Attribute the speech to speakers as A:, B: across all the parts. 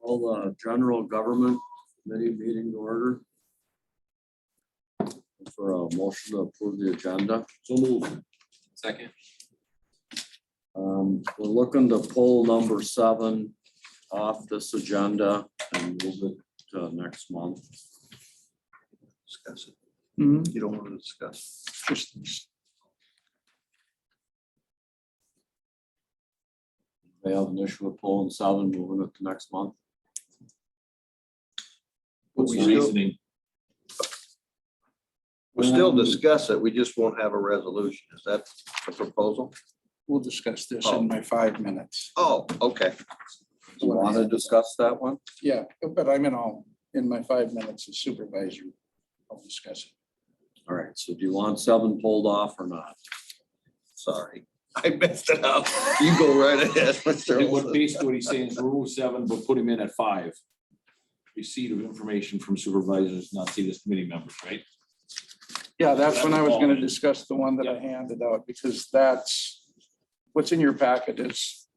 A: Call the general government committee meeting to order. For a motion to approve the agenda. So move.
B: Second.
A: We're looking to pull number 7 off this agenda and move it to next month.
C: Discuss it.
D: Mhm.
C: You don't want to discuss.
D: Just
A: They have an issue with pulling 7, moving it to next month.
C: But
B: What's the reasoning?
C: We'll still discuss it. We just won't have a resolution. Is that the proposal?
D: we'll discuss this in my 5 minutes.
C: Oh, okay.
A: Do you want to discuss that one?
D: Yeah, but I'm in my 5 minutes as supervisor. I'll discuss it.
A: All right, so do you want 7 pulled off or not?
C: Sorry. I messed it up. You go right ahead, Mr.
B: And what
C: Olson.
B: basically what he's saying is remove 7, but put him in at 5. Receipt of information from supervisors, not see this committee members, right?
D: Yeah, that's when I was gonna discuss the one that I handed out, because that's what's in your packet is.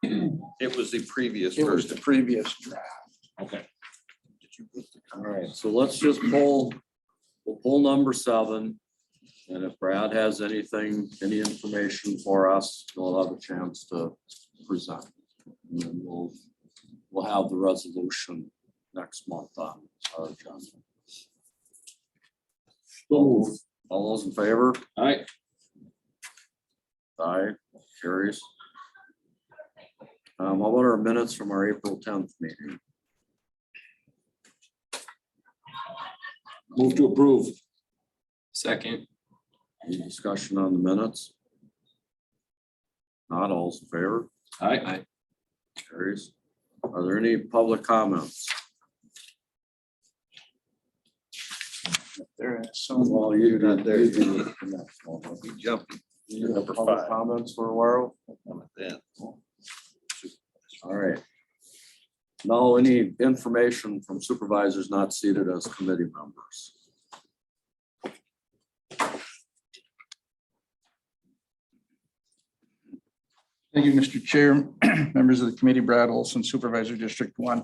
C: It was the previous
D: It was
C: version.
D: the previous draft.
B: Okay.
A: All right, so let's just pull, we'll pull number 7. And if Brad has anything, any information for us, we'll have a chance to present. And then we'll have the resolution next month on our agenda. All those in favor?
B: All right.
A: Aye, carries. What about our minutes from our April 10th meeting?
B: Move to approve. Second.
A: Any discussion on the minutes? Not all in favor?
B: Aye.
A: Carries. Are there any public comments?
D: There is some.
A: Well, you're
C: not there.
A: you do the next one.
C: We jumped
A: You have
C: Number
A: public
C: 5.
A: comments for a while?
C: on it then.
A: All right. No, any information from supervisors not seated as committee members?
D: Thank you, Mr. Chair, members of the committee, Brad Olson, Supervisor District 1.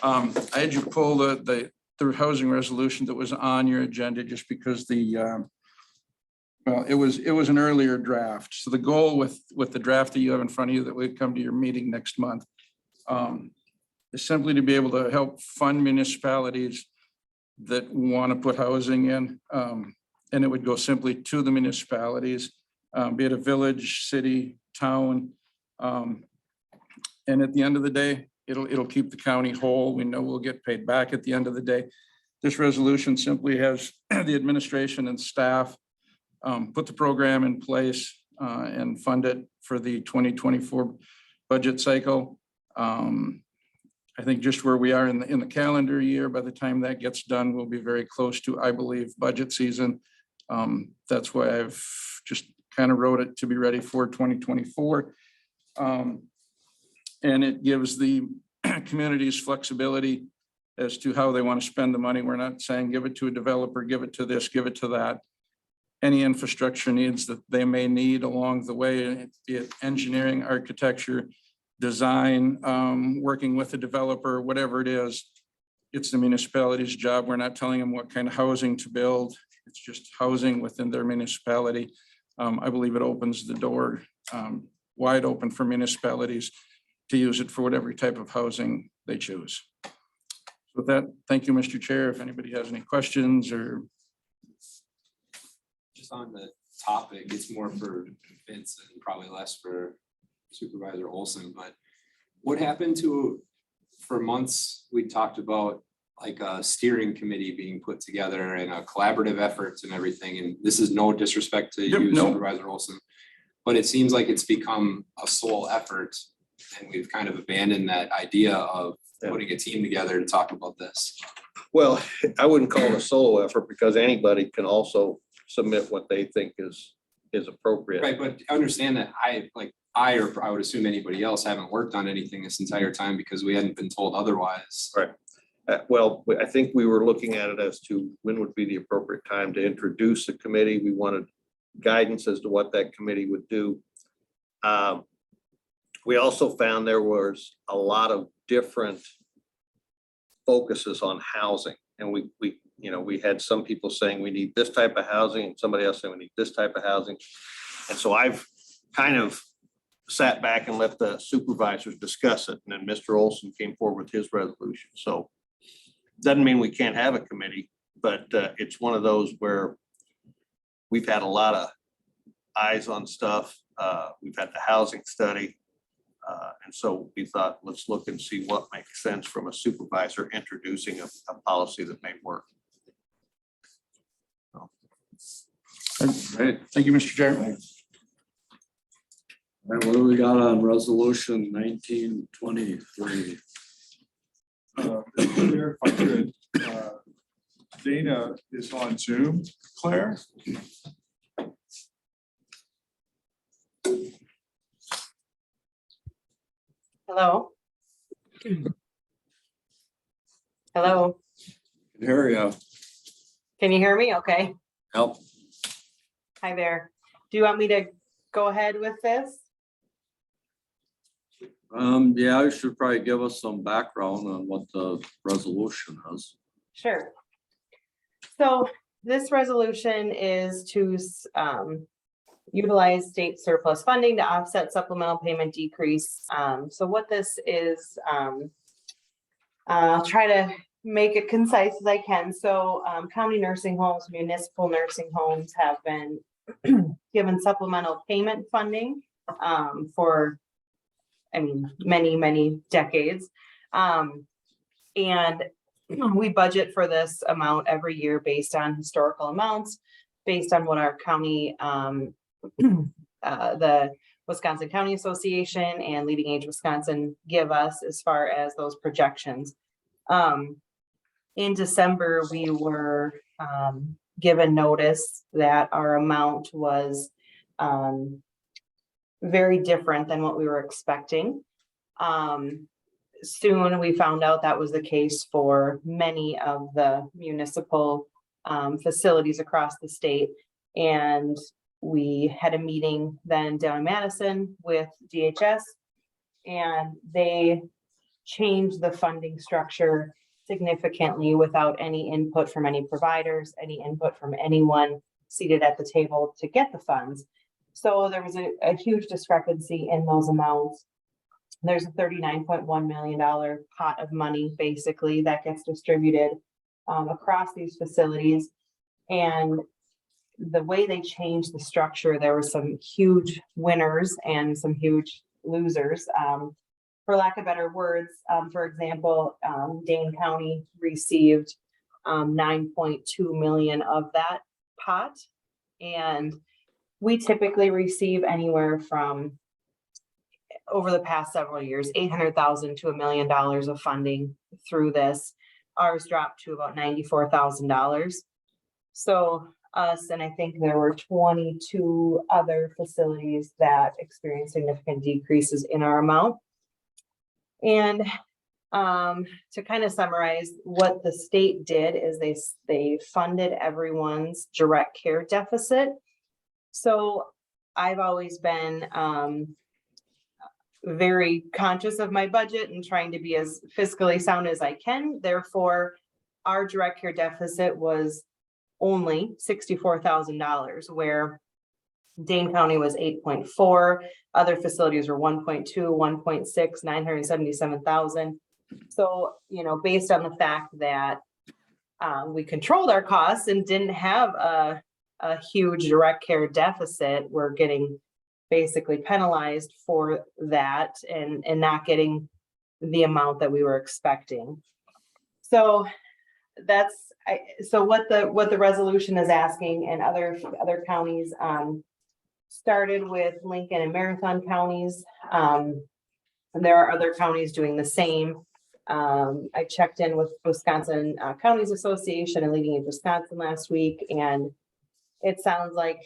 D: I had you pull the housing resolution that was on your agenda just because well, it was an earlier draft. So the goal with the draft that you have in front of you that would come to your meeting next month is simply to be able to help fund municipalities that want to put housing in. And it would go simply to the municipalities, be it a village, city, town. And at the end of the day, it'll keep the county whole. We know we'll get paid back at the end of the day. This resolution simply has the administration and staff put the program in place and fund it for the 2024 budget cycle. I think just where we are in the calendar year, by the time that gets done, we'll be very close to, I believe, budget season. That's why I've just kind of wrote it to be ready for 2024. And it gives the communities flexibility as to how they want to spend the money. We're not saying give it to a developer, give it to this, give it to that. Any infrastructure needs that they may need along the way, be it engineering, architecture, design, working with a developer, whatever it is, it's the municipality's job. We're not telling them what kind of housing to build. It's just housing within their municipality. I believe it opens the door wide open for municipalities to use it for whatever type of housing they choose. With that, thank you, Mr. Chair. If anybody has any questions or.
E: Just on the topic, it's more for Vince and probably less for Supervisor Olson, but what happened to, for months, we talked about like a steering committee being put together and a collaborative efforts and everything, and this is no disrespect to you,
D: No.
E: Supervisor Olson, but it seems like it's become a sole effort, and we've kind of abandoned that idea of putting a team together to talk about this.
C: Well, I wouldn't call it a solo effort because anybody can also submit what they think is appropriate.
E: Right, but understand that I would assume anybody else haven't worked on anything this entire time because we hadn't been told otherwise.
C: Right. Well, I think we were looking at it as to when would be the appropriate time to introduce the committee. We wanted guidance as to what that committee would do. We also found there was a lot of different focuses on housing. And we had some people saying we need this type of housing and somebody else saying we need this type of housing. And so I've kind of sat back and let the supervisors discuss it. And then Mr. Olson came forward with his resolution. So doesn't mean we can't have a committee, but it's one of those where we've had a lot of eyes on stuff. We've had the housing study. And so we thought, let's look and see what makes sense from a supervisor introducing a policy that may work.
A: Right,
D: Thank you, Mr. Chair.
A: and what do we got on resolution 1923?
F: Claire, if I could, Dana is on Zoom. Claire?
G: Hello? Hello,
A: Here you
G: can you hear me? Okay.
A: help.
G: Hi there. Do you want me to go ahead with this?
A: Yeah, you should probably give us some background on what the resolution is.
G: Sure. So this resolution is to utilize state surplus funding to offset supplemental payment decrease. So what this is, I'll try to make it concise as I can. So county nursing homes, municipal nursing homes have been given supplemental payment funding for, I mean, many, many decades. And we budget for this amount every year based on historical amounts, based on what our county, the Wisconsin County Association and Leading Age Wisconsin give us as far as those projections. In December, we were given notice that our amount was very different than what we were expecting. Soon we found out that was the case for many of the municipal facilities across the state. And we had a meeting then down in Madison with DHS, and they changed the funding structure significantly without any input from any providers, any input from anyone seated at the table to get the funds. So there was a huge discrepancy in those amounts. There's a $39.1 million pot of money basically that gets distributed across these facilities. And the way they changed the structure, there were some huge winners and some huge losers. For lack of better words, for example, Dane County received 9.2 million of that pot. And we typically receive anywhere from, over the past several years, $800,000 to $1 million of funding through this. Ours dropped to about $94,000. So us, and I think there were 22 other facilities that experienced significant decreases in our amount. And to kind of summarize, what the state did is they funded everyone's direct care deficit. So I've always been very conscious of my budget and trying to be as fiscally sound as I can. Therefore, our direct care deficit was only $64,000, where Dane County was 8.4, other facilities were 1.2, 1.6, 977,000. So, you know, based on the fact that we controlled our costs and didn't have a huge direct care deficit, we're getting basically penalized for that and not getting the amount that we were expecting. So that's so what the resolution is asking, and other counties started with Lincoln and Marathon counties. And there are other counties doing the same. I checked in with Wisconsin Counties Association and Leading Age Wisconsin last week, and it sounds like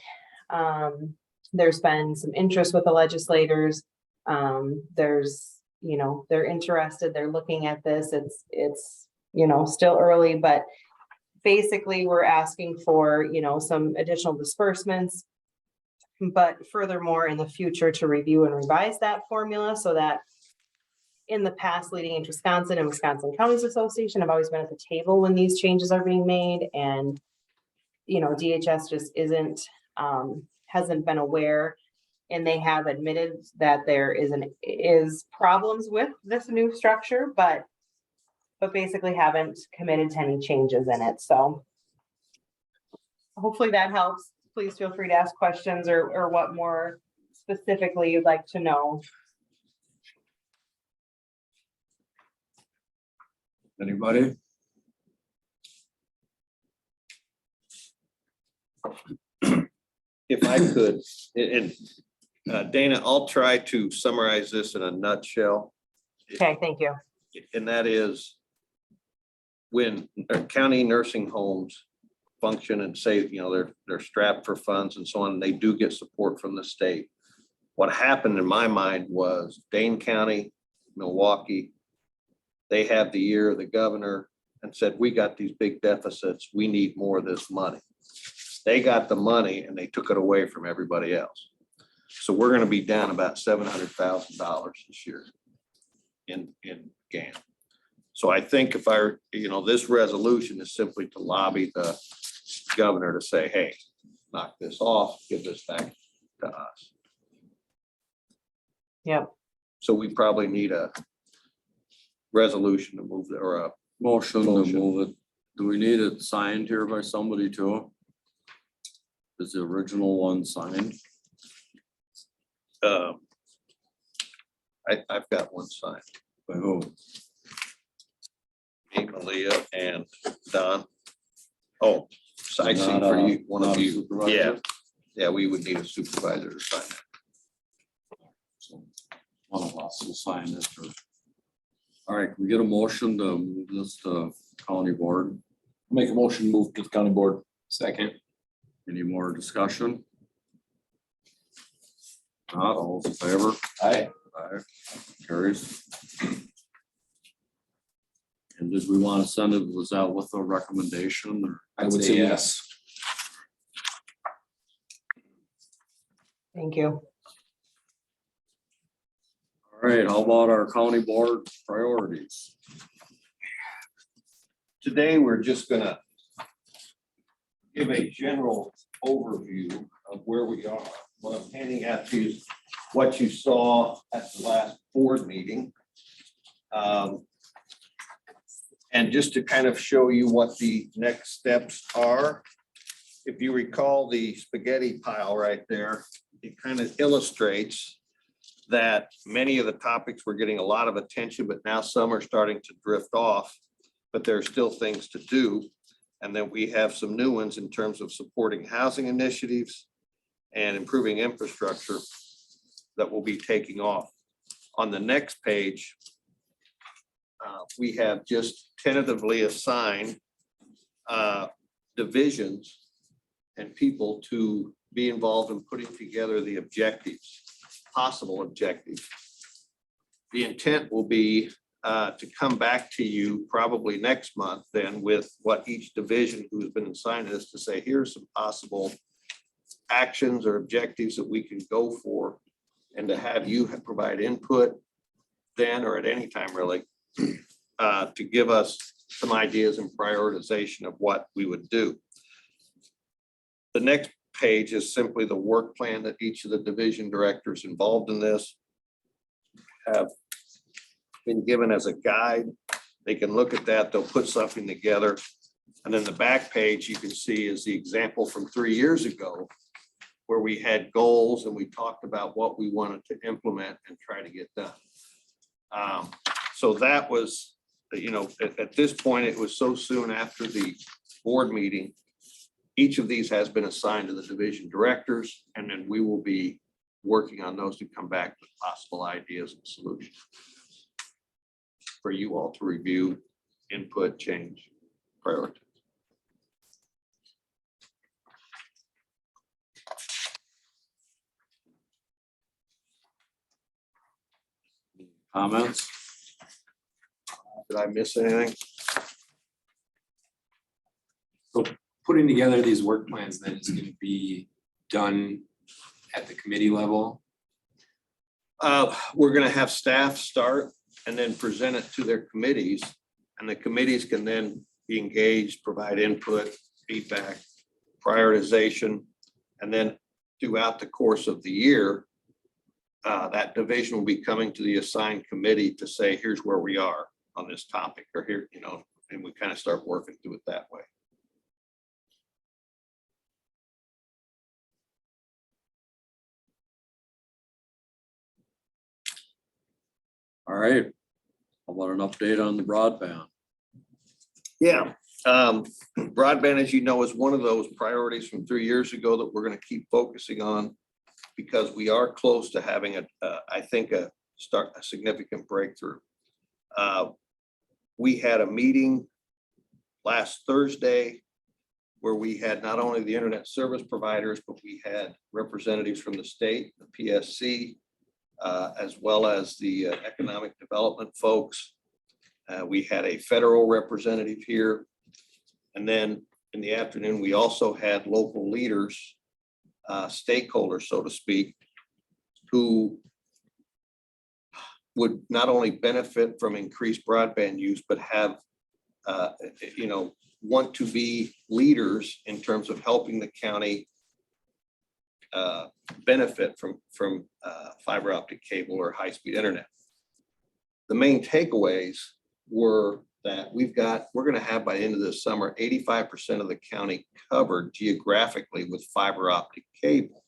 G: there's been some interest with the legislators. There's, you know, they're interested, they're looking at this. It's, you know, still early, but basically we're asking for, you know, some additional disbursements But furthermore, in the future, to review and revise that formula so that in the past leading into Wisconsin and Wisconsin Counties Association, I've always been at the table when these changes are being made, and DHS just hasn't been aware, and they have admitted that there is problems with this new structure, but basically haven't committed to any changes in it. So hopefully that helps. Please feel free to ask questions or what more specifically you'd like to know.
A: Anybody?
C: If I could, and Dana, I'll try to summarize this in a nutshell.
G: Okay, thank you.
C: And that is when county nursing homes function and say, they're strapped for funds and so on, they do get support from the state. What happened in my mind was Dane County, Milwaukee, they have the ear of the governor and said, we got these big deficits. We need more of this money. They got the money and they took it away from everybody else. So we're going to be down about $700,000 this year in GAN. So I think if this resolution is simply to lobby the governor to say, hey, knock this off, give this back to us.
G: Yep.
C: So we probably need a resolution to move it, or a
A: Motion to
C: Motion.
A: move it. Do we need it signed here by somebody too? Is the original one signed?
C: I've got one signed.
A: By who?
C: Me, Malia, and Don. Oh, signing
A: Not
C: for
A: a-
C: you, one
A: not
C: of
A: a
C: you.
A: supervisor?
C: Yeah, we would need a supervisor to sign that.
A: So one of us will sign it. All right, can we get a motion to move this to county board?
B: Make a motion, move to the county board.
E: Second.
A: Any more discussion? Not all those in favor?
B: Aye.
A: Aye. Carries. And did we want to send it, was that with a recommendation or?
B: I would say yes.
G: Thank you.
A: All right, how about our county board priorities?
C: Today, we're just gonna give a general overview of where we are. What I'm handing out to you is what you saw at the last board meeting. And just to kind of show you what the next steps are. If you recall the spaghetti pile right there, it kind of illustrates that many of the topics were getting a lot of attention, but now some are starting to drift off. But there are still things to do. And then we have some new ones in terms of supporting housing initiatives and improving infrastructure that will be taking off. On the next page, we have just tentatively assigned divisions and people to be involved in putting together the objectives, possible objectives. The intent will be to come back to you probably next month then with what each division who's been assigned is to say, here's some possible actions or objectives that we can go for, and to have you provide input then or at any time really to give us some ideas and prioritization of what we would do. The next page is simply the work plan that each of the division directors involved in this have been given as a guide. They can look at that, they'll put something together. And then the back page you can see is the example from 3 years ago where we had goals and we talked about what we wanted to implement and try to get done. So that was, at this point, it was so soon after the board meeting. Each of these has been assigned to the division directors, and then we will be working on those to come back with possible ideas and solutions for you all to review, input, change, prioritize.
A: Comments?
C: Did I miss anything?
E: Putting together these work plans then is going to be done at the committee level?
C: We're gonna have staff start and then present it to their committees. And the committees can then be engaged, provide input, feedback, prioritization. And then throughout the course of the year, that division will be coming to the assigned committee to say, here's where we are on this topic, or here, you know, and we kind of start working through it that way.
A: All right. How about an update on the broadband?
C: Yeah, broadband, as you know, is one of those priorities from 3 years ago that we're gonna keep focusing on because we are close to having I think a significant breakthrough. We had a meeting last Thursday where we had not only the internet service providers, but we had representatives from the state, the PSC, as well as the economic development folks. We had a federal representative here. And then in the afternoon, we also had local leaders, stakeholders, so to speak, who would not only benefit from increased broadband use, but have, you know, want to be leaders in terms of helping the county benefit from fiber optic cable or high-speed internet. The main takeaways were that we're gonna have by the end of this summer, 85% of the county covered geographically with fiber optic cable.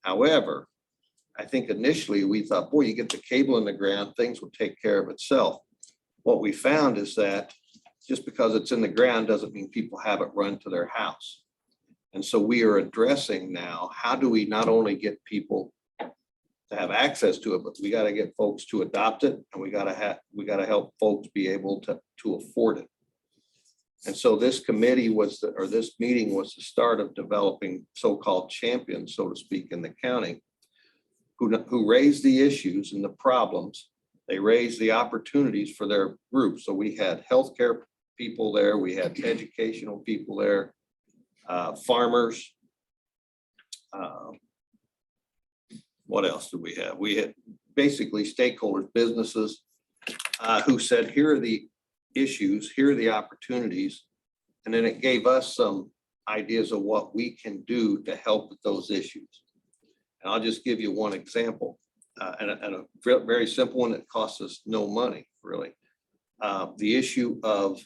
C: However, I think initially we thought, boy, you get the cable in the ground, things will take care of itself. What we found is that just because it's in the ground doesn't mean people have it run to their house. And so we are addressing now, how do we not only get people to have access to it, but we got to get folks to adopt it, and we got to help folks be able to afford it. And so this committee this meeting was the start of developing so-called champions, so to speak, in the county, who raised the issues and the problems. They raised the opportunities for their group. So we had healthcare people there, we had educational people there, farmers. What else did we have? We had basically stakeholders, businesses, who said, here are the issues, here are the opportunities. And then it gave us some ideas of what we can do to help with those issues. And I'll just give you one example, and a very simple one that costs us no money, really. The issue of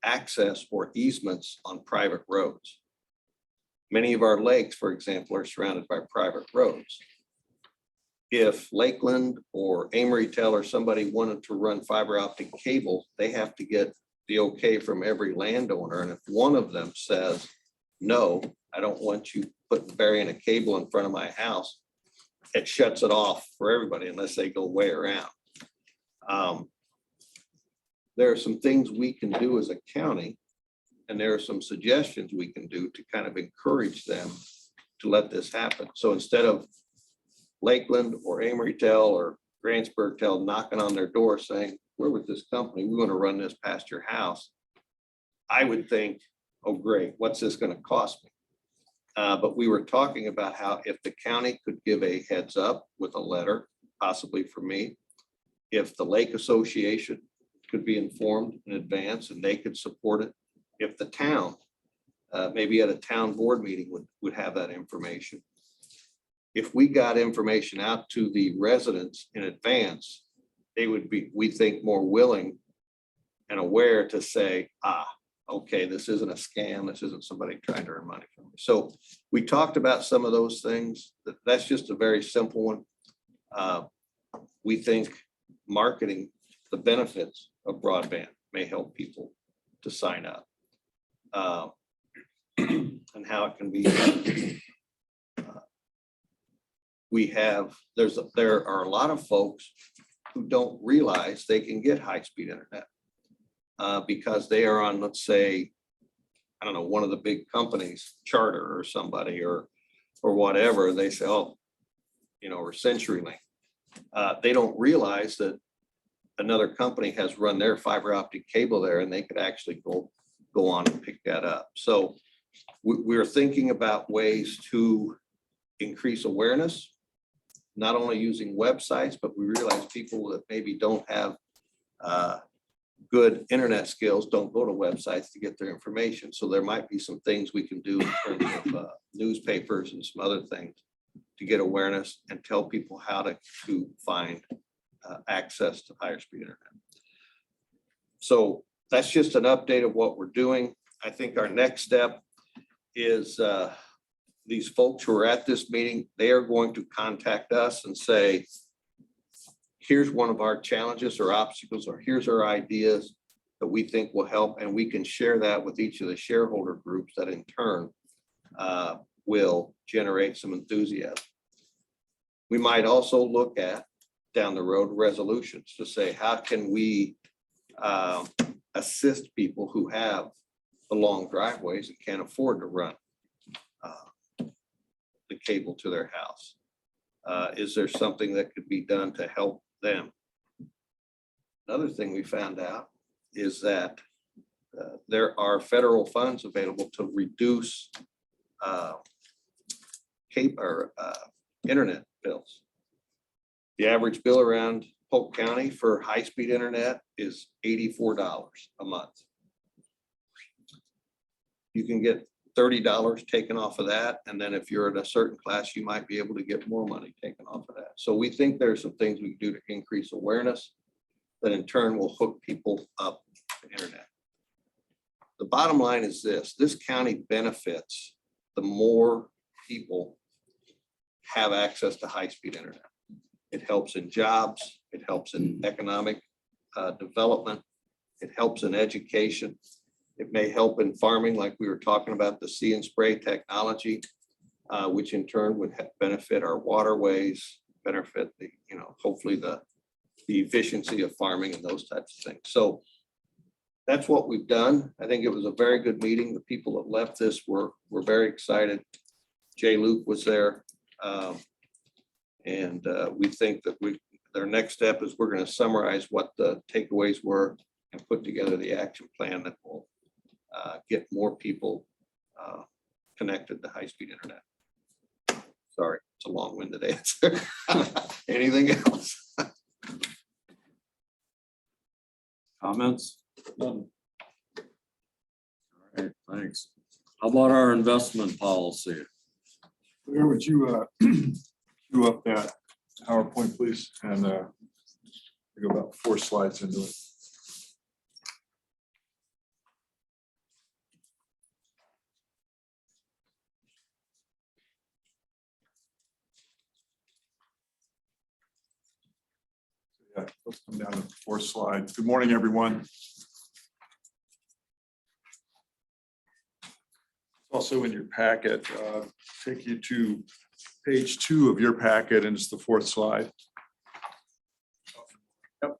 C: access or easements on private roads. Many of our lakes, for example, are surrounded by private roads. If Lakeland or Amorytel or somebody wanted to run fiber optic cable, they have to get the okay from every landowner. And if one of them says, no, I don't want you burying a cable in front of my house, it shuts it off for everybody unless they go way around. There are some things we can do as a county, and there are some suggestions we can do to kind of encourage them to let this happen. So instead of Lakeland or Amorytel or Grantsburg-tel knocking on their door saying, we're with this company, we want to run this past your house, I would think, oh, great, what's this going to cost me? But we were talking about how if the county could give a heads up with a letter, possibly for me, if the Lake Association could be informed in advance and they could support it, if the town, maybe at a town board meeting would have that information. If we got information out to the residents in advance, they would be, we think, more willing and aware to say, okay, this isn't a scam. This isn't somebody trying to earn money from me. So we talked about some of those things. That's just a very simple one. We think marketing the benefits of broadband may help people to sign up. And how it can be. There are a lot of folks who don't realize they can get high-speed internet because they are on, let's say, I don't know, one of the big companies, Charter or somebody or whatever. They say, oh, you know, or CenturyLink. They don't realize that another company has run their fiber optic cable there, and they could actually go on and pick that up. So we're thinking about ways to increase awareness, not only using websites, but we realize people that maybe don't have good internet skills don't go to websites to get their information. So there might be some things we can do in terms of newspapers and some other things to get awareness and tell people how to find access to higher speed internet. So that's just an update of what we're doing. I think our next step is these folks who are at this meeting, they are going to contact us and say, here's one of our challenges or obstacles, or here's our ideas that we think will help. And we can share that with each of the shareholder groups that in turn will generate some enthusiasm. We might also look at down the road resolutions to say, how can we assist people who have the long driveways and can't afford to run the cable to their house? Is there something that could be done to help them? Another thing we found out is that there are federal funds available to reduce cable or internet bills. The average bill around Polk County for high-speed internet is $84 a month. You can get $30 taken off of that. And then if you're in a certain class, you might be able to get more money taken off of that. So we think there's some things we can do to increase awareness that in turn will hook people up to internet. The bottom line is this county benefits the more people have access to high-speed internet. It helps in jobs, it helps in economic development, it helps in education. It may help in farming, like we were talking about the See and Spray technology, which in turn would benefit our waterways, benefit the, hopefully the efficiency of farming and those types of things. So that's what we've done. I think it was a very good meeting. The people that left this were very excited. Jay Luke was there. And we think that their next step is we're going to summarize what the takeaways were and put together the action plan that will get more people connected to high-speed internet. Sorry, it's a long-winded answer. Anything else?
A: Comments? All right, thanks. How about our investment policy?
F: Where would you do up that PowerPoint, please? And we go about 4 slides into it. Yeah, let's come down to the 4th slide. Good morning, everyone. Also in your packet, take you to page 2 of your packet, and it's the 4th slide. Yep,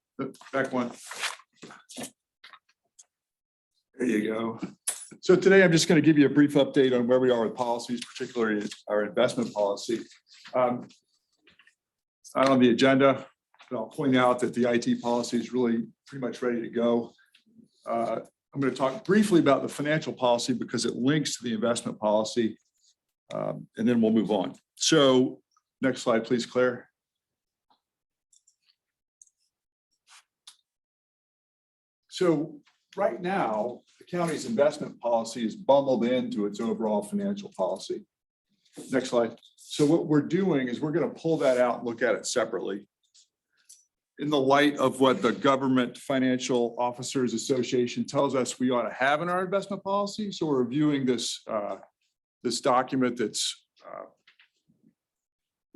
F: back one. There you go. So today I'm just going to give you a brief update on where we are with policies, particularly our investment policy. It's not on the agenda, but I'll point out that the IT policy is really pretty much ready to go. I'm going to talk briefly about the financial policy because it links to the investment policy, and then we'll move on. So next slide, please, Claire. So right now, the county's investment policy is bundled into its overall financial policy. Next slide. So what we're doing is we're going to pull that out and look at it separately in the light of what the Government Financial Officers Association tells us we ought to have in our investment policy. So we're reviewing this this document that's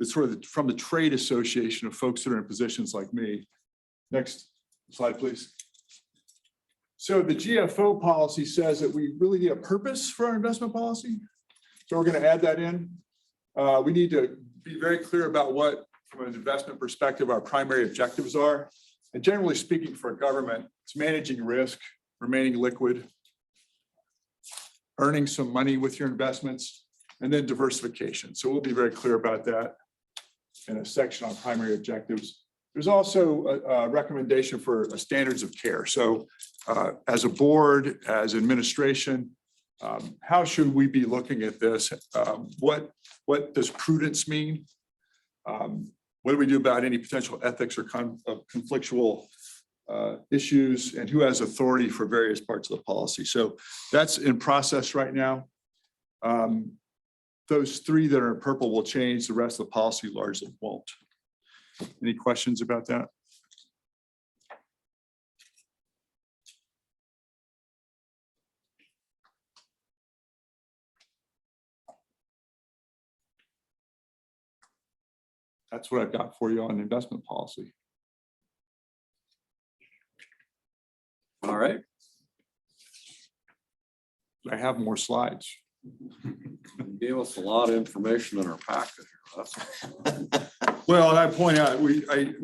F: sort of from the trade association of folks that are in positions like me. Next slide, please. So the GFO policy says that we really need a purpose for our investment policy. So we're going to add that in. We need to be very clear about what, from an investment perspective, our primary objectives are. And generally speaking, for a government, it's managing risk, remaining liquid, earning some money with your investments, and then diversification. So we'll be very clear about that in a section on primary objectives. There's also a recommendation for standards of care. So as a board, as administration, How should we be looking at this? What does prudence mean? What do we do about any potential ethics or conflictual issues, and who has authority for various parts of the policy? So that's in process right now. Those three that are in purple will change. The rest of the policy largely won't. Any questions about that? That's what I've got for you on investment policy.
A: All right.
F: I have more slides.
A: You gave us a lot of information in our packet here. That's-
F: Well, and I point out, we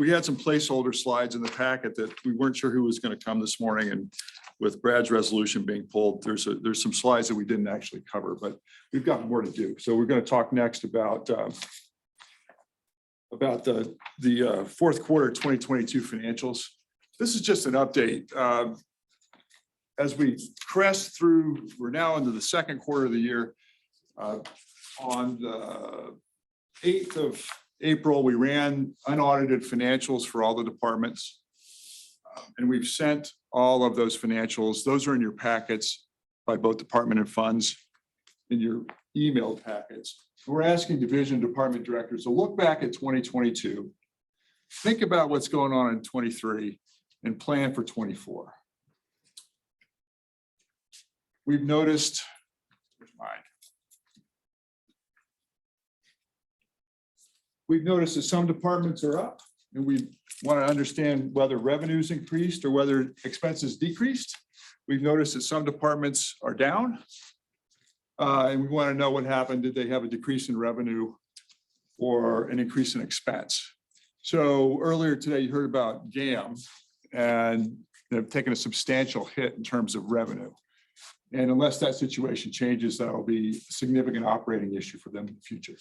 F: had some placeholder slides in the packet that we weren't sure who was going to come this morning, and with Brad's resolution being pulled, there's some slides that we didn't actually cover, but we've got more to do. So we're going to talk next about the fourth quarter 2022 financials. This is just an update. As we crest through, we're now into the second quarter of the year. On the 8th of April, we ran unaudited financials for all the departments. And we've sent all of those financials. Those are in your packets by both department and funds in your email packets. We're asking division department directors to look back at 2022, think about what's going on in 23, and plan for 24. We've noticed, where's mine? We've noticed that some departments are up, and we want to understand whether revenues increased or whether expenses decreased. We've noticed that some departments are down. And we want to know what happened. Did they have a decrease in revenue or an increase in expense? So earlier today, you heard about GAM, and they've taken a substantial hit in terms of revenue. And unless that situation changes, that'll be a significant operating issue for them in the future.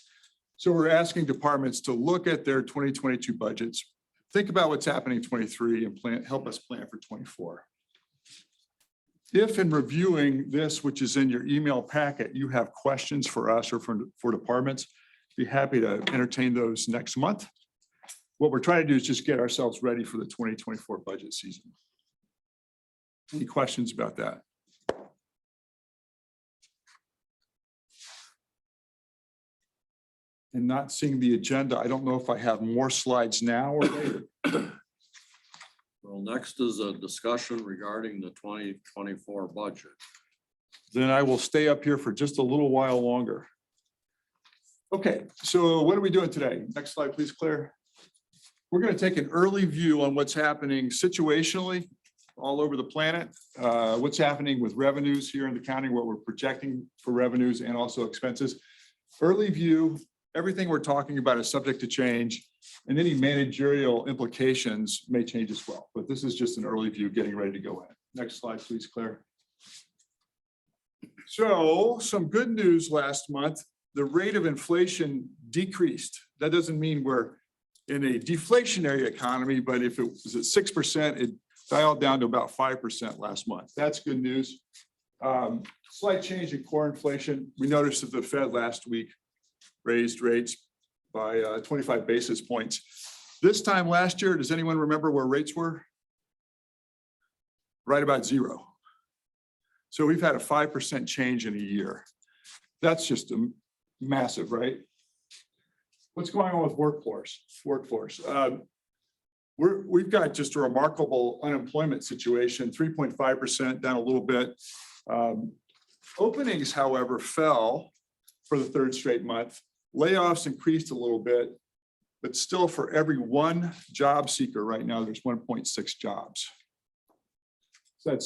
F: So we're asking departments to look at their 2022 budgets, think about what's happening in 23, and help us plan for 24. If in reviewing this, which is in your email packet, you have questions for us or for departments, be happy to entertain those next month. What we're trying to do is just get ourselves ready for the 2024 budget season. Any questions about that? And not seeing the agenda, I don't know if I have more slides now or later.
A: Well, next is a discussion regarding the 2024 budget.
F: Then I will stay up here for just a little while longer. Okay, so what are we doing today? Next slide, please, Claire. We're going to take an early view on what's happening situationally all over the planet, what's happening with revenues here in the county, what we're projecting for revenues and also expenses. Early view, everything we're talking about is subject to change, and any managerial implications may change as well. But this is just an early view getting ready to go in. Next slide, please, Claire. So some good news last month, the rate of inflation decreased. That doesn't mean we're in a deflationary economy, but if it was at 6%, it dialed down to about 5% last month. That's good news. Slight change in core inflation. We noticed that the Fed last week raised rates by 25 basis points. This time last year, does anyone remember where rates were? Right about zero. So we've had a 5% change in a year. That's just massive, right? What's going on with workforce? We've got just a remarkable unemployment situation, 3.5%, down a little bit. Openings, however, fell for the third straight month. Layoffs increased a little bit, but still for every one job seeker right now, there's 1.6 jobs. So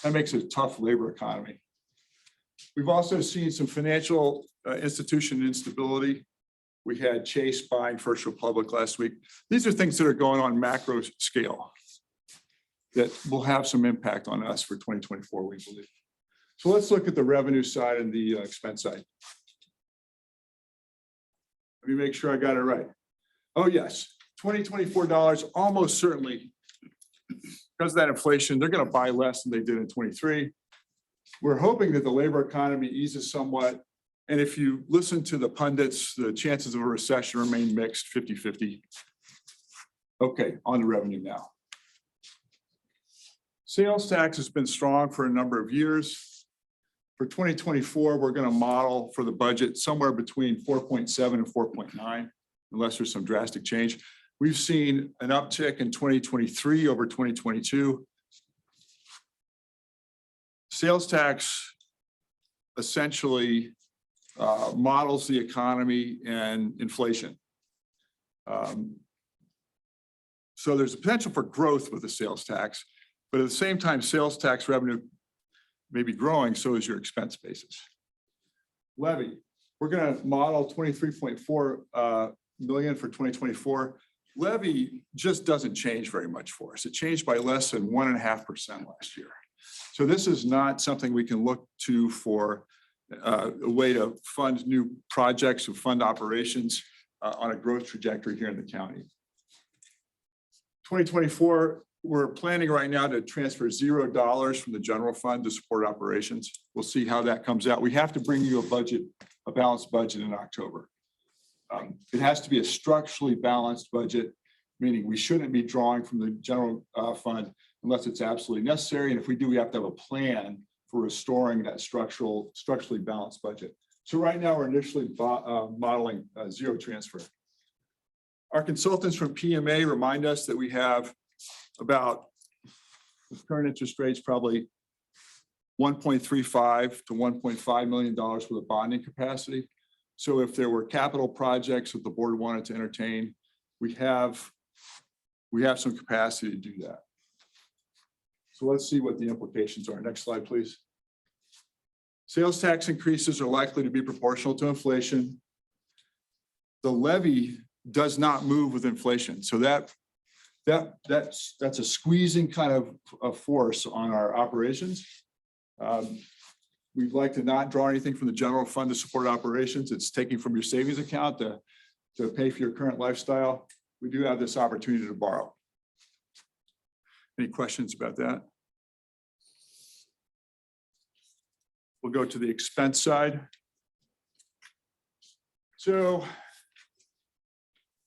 F: that makes it a tough labor economy. We've also seen some financial institution instability. We had Chase buying First Republic last week. These are things that are going on macro scale that will have some impact on us for 2024, we believe. So let's look at the revenue side and the expense side. Let me make sure I got it right. Oh, yes, $2024 almost certainly, because of that inflation, they're going to buy less than they did in 23. We're hoping that the labor economy eases somewhat. And if you listen to the pundits, the chances of a recession remain mixed, 50-50. Okay, on to revenue now. Sales tax has been strong for a number of years. For 2024, we're going to model for the budget somewhere between 4.7 and 4.9, unless there's some drastic change. We've seen an uptick in 2023 over 2022. Sales tax essentially models the economy and inflation. So there's a potential for growth with the sales tax, but at the same time, sales tax revenue may be growing, so is your expense basis. Levy, we're going to model 23.4 million for 2024. Levy just doesn't change very much for us. It changed by less than 1.5% last year. So this is not something we can look to for a way to fund new projects or fund operations on a growth trajectory here in the county. 2024, we're planning right now to transfer $0 from the general fund to support operations. We'll see how that comes out. We have to bring you a balanced budget in October. It has to be a structurally balanced budget, meaning we shouldn't be drawing from the general fund unless it's absolutely necessary. And if we do, we have to have a plan for restoring that structurally balanced budget. So right now we're initially modeling zero transfer. Our consultants from PMA remind us that we have about, with current interest rates, probably $1.35 to $1.5 million worth of bonding capacity. So if there were capital projects that the board wanted to entertain, we have some capacity to do that. So let's see what the implications are. Next slide, please. Sales tax increases are likely to be proportional to inflation. The levy does not move with inflation. So that's a squeezing kind of a force on our operations. We'd like to not draw anything from the general fund to support operations. It's taking from your savings account to pay for your current lifestyle. We do have this opportunity to borrow. Any questions about that? We'll go to the expense side. So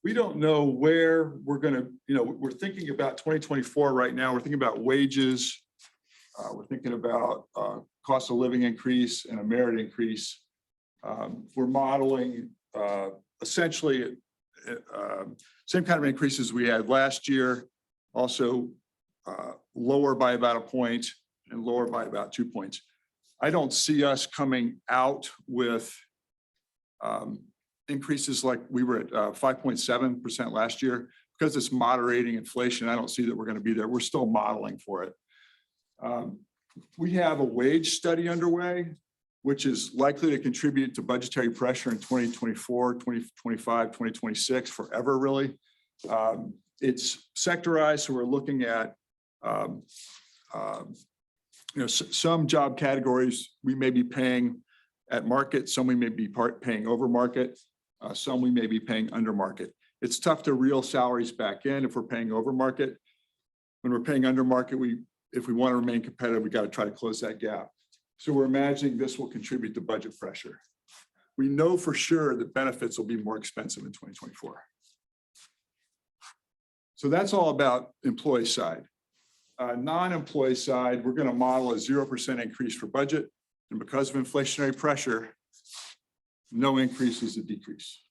F: we don't know where we're going to, we're thinking about 2024 right now. We're thinking about wages. We're thinking about cost of living increase and a merit increase. We're modeling essentially same kind of increases we had last year, also lower by about a point and lower by about 2 points. I don't see us coming out with increases like we were at 5.7% last year. Because it's moderating inflation, I don't see that we're going to be there. We're still modeling for it. We have a wage study underway, which is likely to contribute to budgetary pressure in 2024, 2025, 2026, forever, really. It's sectorized, so we're looking at some job categories we may be paying at market, some we may be paying over market, some we may be paying under market. It's tough to reel salaries back in if we're paying over market. When we're paying under market, if we want to remain competitive, we got to try to close that gap. So we're imagining this will contribute to budget pressure. We know for sure that benefits will be more expensive in 2024. So that's all about employee side. Non-employee side, we're going to model a 0% increase for budget. And because of inflationary pressure, no increase is a decrease.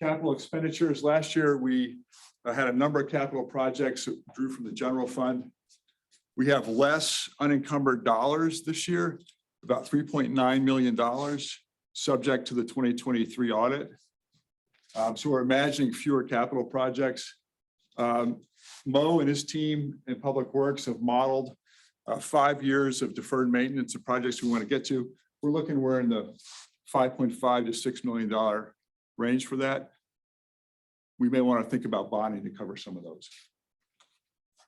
F: Capital expenditures. Last year, we had a number of capital projects that drew from the general fund. We have less unencumbered dollars this year, about $3.9 million, subject to the 2023 audit. So we're imagining fewer capital projects. Mo and his team in Public Works have modeled 5 years of deferred maintenance of projects we want to get to. We're in the $5.5 to $6 million range for that. We may want to think about bonding to cover some of those.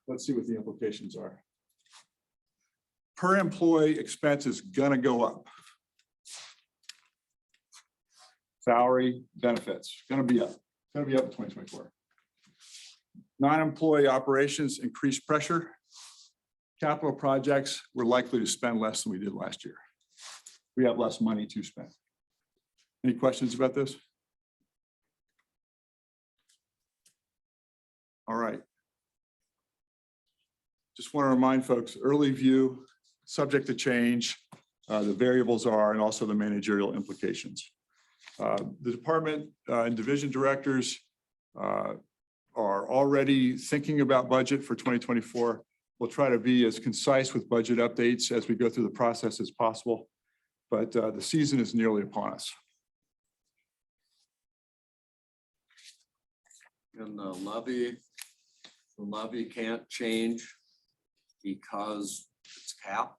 F: Let's see what the implications are. Per employee expense is going to go up. Salary, benefits, going to be up. Going to be up in 2024. Non-employee operations increased pressure. capital projects, we're likely to spend less than we did last year. We have less money to spend. Any questions about this? All right. Just want to remind folks, early view, subject to change, the variables are, and also the managerial implications. The department and division directors are already thinking about budget for 2024. We'll try to be as concise with budget updates as we go through the process as possible, but the season is nearly upon us.
A: And the levy can't change because it's capped.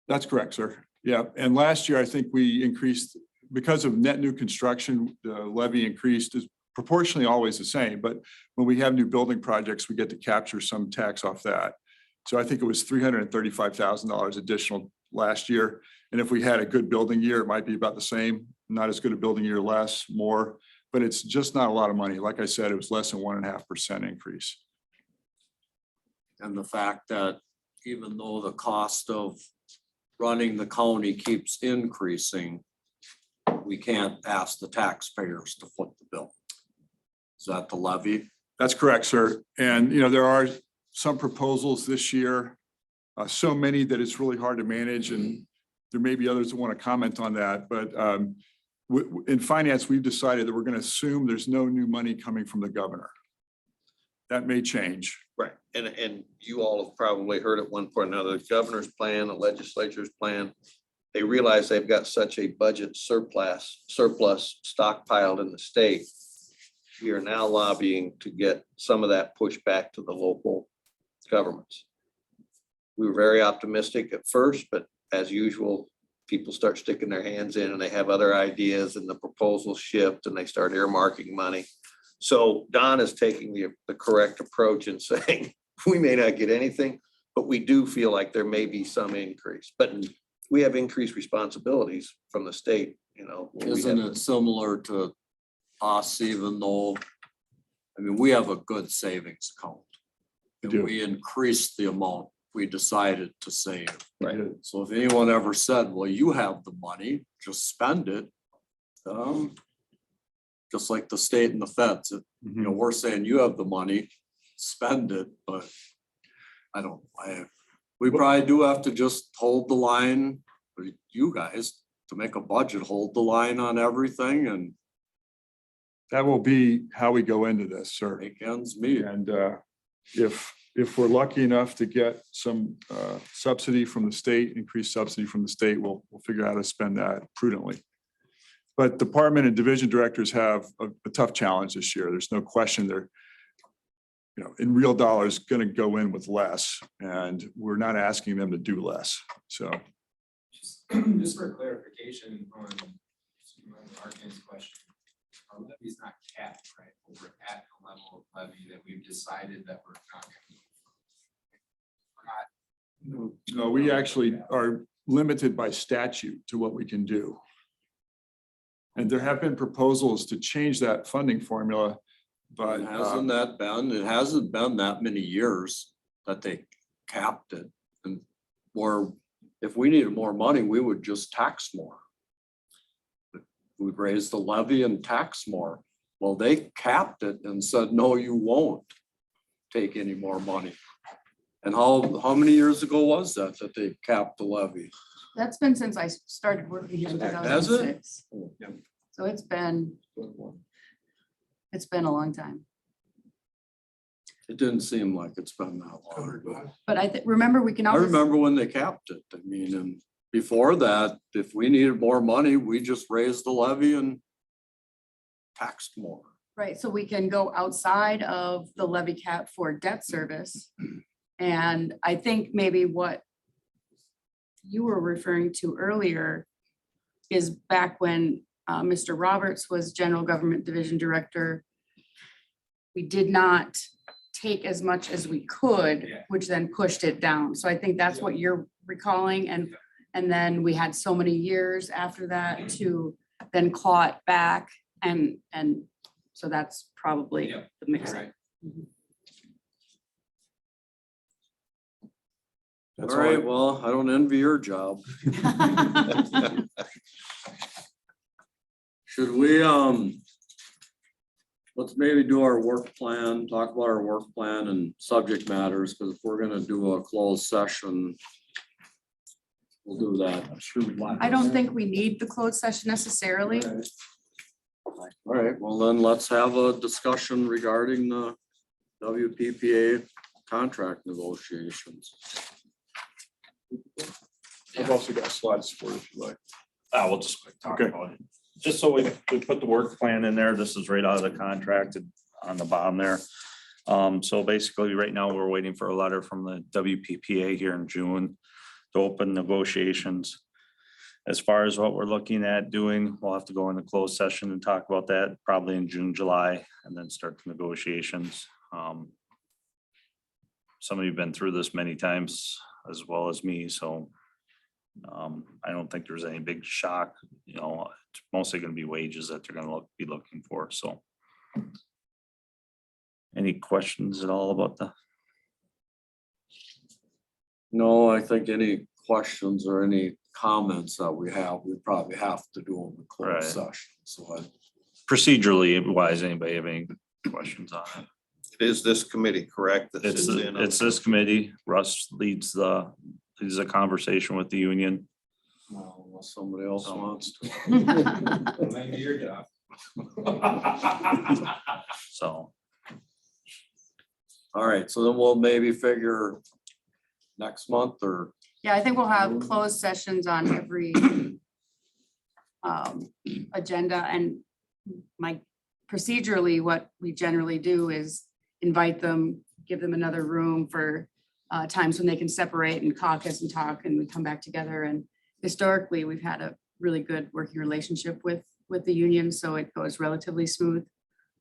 F: That's correct, sir. Yeah, and last year, I think we increased, because of net new construction, the levy increased is proportionally always the same, but when we have new building projects, we get to capture some tax off that. So I think it was $335,000 additional last year. And if we had a good building year, it might be about the same, not as good a building year, less, more, but it's just not a lot of money. Like I said, it was less than 1.5% increase.
A: And the fact that even though the cost of running the county keeps increasing, we can't ask the taxpayers to foot the bill. Is that the levy?
F: That's correct, sir. And, there are some proposals this year, so many that it's really hard to manage, and there may be others that want to comment on that. But in finance, we've decided that we're going to assume there's no new money coming from the governor. That may change.
C: Right, and you all have probably heard at one point or another, the governor's plan, the legislature's plan. They realize they've got such a budget surplus stockpiled in the state. We are now lobbying to get some of that pushed back to the local governments. We were very optimistic at first, but as usual, people start sticking their hands in and they have other ideas and the proposals shift and they start earmarking money. So Don is taking the correct approach and saying, we may not get anything, but we do feel like there may be some increase. But we have increased responsibilities from the state, where we
A: Isn't
C: have-
A: it similar to us, even though, we have a good savings account.
F: We
A: And
F: do.
A: we increased the amount we decided to save.
C: Right.
A: So if anyone ever said, well, you have the money, just spend it. Just like the state and the feds, we're saying you have the money, spend it, but we probably do have to just hold the line, for you guys, to make a budget, hold the line on everything and
F: That will be how we go into this, sir.
A: make ends meet.
F: And if we're lucky enough to get some subsidy from the state, increased subsidy from the state, we'll figure out how to spend that prudently. But department and division directors have a tough challenge this year. There's no question they're, in real dollars, going to go in with less, and we're not asking them to do less. So
E: Just for clarification on Supervisor Harkin's question, our levy is not capped, right? We're at a level of levy that we've decided that we're not going to.
F: no, we actually are limited by statute to what we can do. And there have been proposals to change that funding formula, but
A: It hasn't been that many years that they capped it. And if we needed more money, we would just tax more. We'd raise the levy and tax more. Well, they capped it and said, no, you won't take any more money. And how many years ago was that they capped the levy?
H: That's been since I started working here in
A: Has it?
H: 2006. So it's been a long time.
A: It didn't seem like it's been that long.
H: But remember, we can
A: I
H: always,
A: remember when they capped it. And before that, if we needed more money, we just raised the levy and taxed more.
H: right, so we can go outside of the levy cap for debt service. And I think maybe what you were referring to earlier is back when Mr. Roberts was General Government Division Director. We did not take as much as we could, which then pushed it down. So I think that's what you're recalling. And then we had so many years after that to then claw it back. And so that's probably
E: Yeah.
H: the mix.
E: Right.
F: That's
A: All
F: all I-
A: right, well, I don't envy your job. Should we, let's maybe do our work plan, talk about our work plan and subject matters, because if we're gonna do a closed session, we'll do that.
F: I'm sure we want.
H: I don't think we need the closed session necessarily.
A: All right, well then let's have a discussion regarding the WPPA contract negotiations.
F: I've also got slides for it if you like.
I: We'll just quick talk
F: Okay.
I: about it. Just so we put the work plan in there. This is right out of the contract on the bottom there. So basically, right now, we're waiting for a letter from the WPPA here in June to open negotiations. As far as what we're looking at doing, we'll have to go into closed session and talk about that probably in June, July, and then start the negotiations. Some of you have been through this many times as well as me, so I don't think there's any big shock, you know, it's mostly gonna be wages that they're gonna be looking for, so. Any questions at all about the?
A: No, I think any questions or any comments that we have, we probably have to do in the closed
I: Right.
A: session, so I.
I: Procedurally wise, anybody have any questions on it?
C: It is this committee, correct? that
I: It's,
C: sits in on
I: it's
C: the-
I: this committee. Russ leads a conversation with the union.
A: Well, unless somebody else wants to.
E: Maybe your job.
I: So,
A: All right, so then we'll maybe figure next month or,
H: Yeah, I think we'll have closed sessions on every agenda, and procedurally, what we generally do is invite them, give them another room for times when they can separate and caucus and talk, and we come back together. And historically, we've had a really good working relationship with the union, so it goes relatively smooth.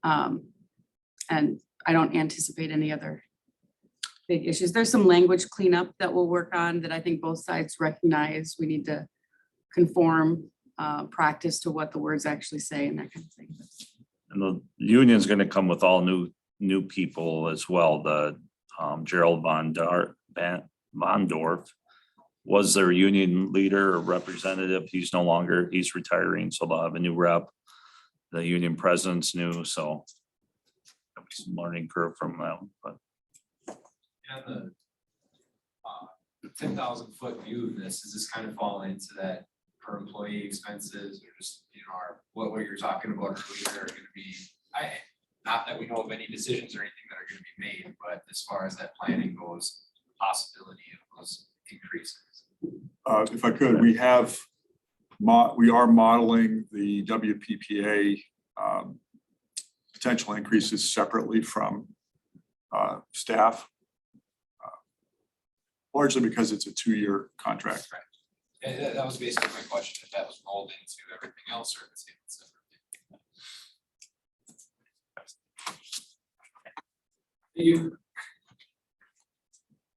H: And I don't anticipate any other big issues. There's some language cleanup that we'll work on that I think both sides recognize. We need to conform practice to what the words actually say and that kind of thing.
I: and the union's gonna come with all new people as well. The Gerald Vondorf was their union leader or representative. He's no longer, he's retiring, so they'll have a new rep. The union president's new, so there'll be some learning curve from them, but
E: And the 10,000 foot view of this, does this kind of fall into that per employee expenses or just, you know, what you're talking about earlier are gonna be, not that we know of any decisions or anything that are gonna be made, but as far as that planning goes, possibility of those increases.
F: If I could, we are modeling the WPPA potential increases separately from staff. Largely because it's a 2-year contract.
E: And that was basically my question, if that was rolled into everything else or if it's separate. You,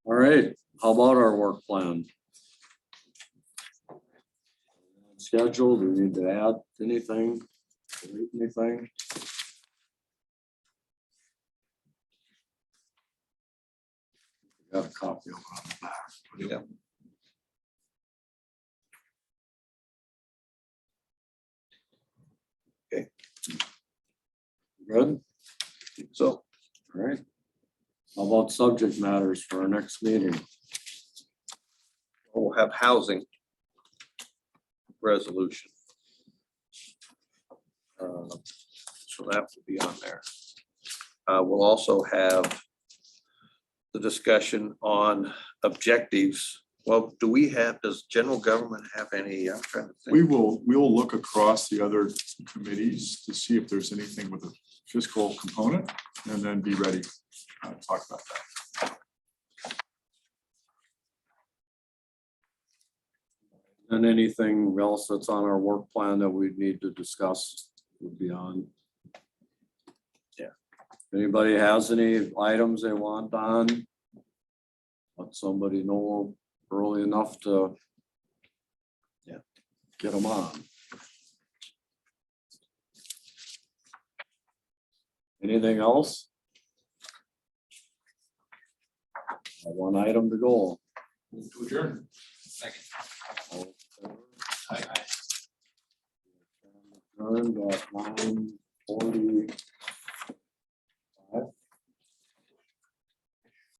A: all right, how about our work plan? Schedule, do we need to add anything? Delete anything? Got a copy of it on the back.
C: Yeah. Okay.
A: Good,
C: So
A: all right. How about subject matters for our next meeting?
C: we'll have housing resolution. So that will be on there. We'll also have the discussion on objectives. Well, does general government have any, I'm trying to think.
F: We'll look across the other committees to see if there's anything with a fiscal component and then be ready to talk about that.
A: And anything else that's on our work plan that we need to discuss would be on. Yeah. If anybody has any items they want on, let somebody know early enough to get them on. Anything else? One item to go.
B: Move to adjourn.
E: Second.
A: Adjourned at 9:00.